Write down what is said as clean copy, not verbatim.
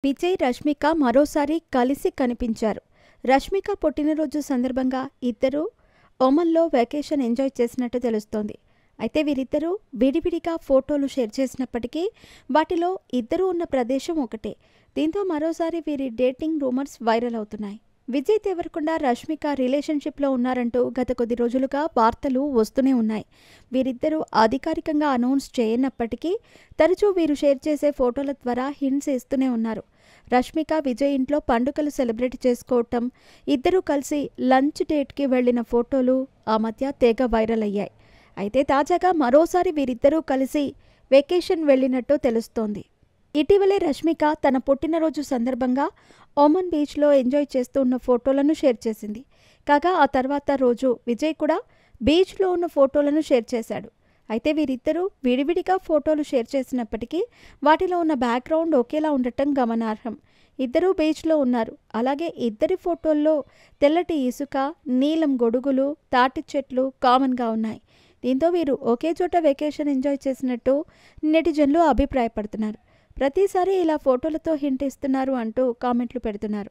విజయ్, రష్మిక మరోసారి కలిసి కనిపించారు. రష్మిక పుట్టినరోజు సందర్భంగా ఇద్దరూ ఒమన్లో వెకేషన్ ఎంజాయ్ చేసినట్టు తెలుస్తోంది. అయితే వీరిద్దరూ విడివిడిగా ఫోటోలు షేర్ చేసినప్పటికీ వాటిలో ఇద్దరూ ఉన్న ప్రదేశం ఒకటే. దీంతో మరోసారి వీరి డేటింగ్ రూమర్స్ వైరల్ అవుతున్నాయి. విజయ్ దేవరకొండ, రష్మిక రిలేషన్షిప్లో ఉన్నారంటూ గత కొద్ది రోజులుగా వార్తలు వస్తూనే ఉన్నాయి. వీరిద్దరూ అధికారికంగా అనౌన్స్ చేయనప్పటికీ తరచూ వీరు షేర్ చేసే ఫోటోల ద్వారా హింట్స్ ఇస్తూనే ఉన్నారు. రష్మిక, విజయ్ ఇంట్లో పండుగలు సెలబ్రేట్ చేసుకోవటం, ఇద్దరూ కలిసి లంచ్ డేట్కి వెళ్లిన ఫోటోలు ఆ మధ్య తెగ వైరల్ అయ్యాయి. అయితే తాజాగా మరోసారి వీరిద్దరూ కలిసి వెకేషన్ వెళ్లినట్టు తెలుస్తోంది. ఇటీవలే రష్మిక తన పుట్టినరోజు సందర్భంగా ఒమన్ బీచ్లో ఎంజాయ్ చేస్తూ ఉన్న ఫోటోలను షేర్ చేసింది. కాగా ఆ తర్వాత రోజు విజయ్ కూడా బీచ్లో ఉన్న ఫోటోలను షేర్ చేశాడు. అయితే వీరిద్దరూ విడివిడిగా ఫోటోలు షేర్ చేసినప్పటికీ వాటిలో ఉన్న బ్యాక్గ్రౌండ్ ఒకేలా ఉండటం గమనార్హం. ఇద్దరూ బీచ్లో ఉన్నారు. అలాగే ఇద్దరి ఫోటోల్లో తెల్లటి ఇసుక, నీలం గొడుగులు, తాటి చెట్లు కామన్గా ఉన్నాయి. దీంతో వీరు ఒకే చోట వెకేషన్ ఎంజాయ్ చేసినట్టు నెటిజన్లు అభిప్రాయపడుతున్నారు. ప్రతిసారి ఇలా ఫోటోలతో హింట్ ఇస్తున్నారు అంటూ కామెంట్లు పెడుతున్నారు.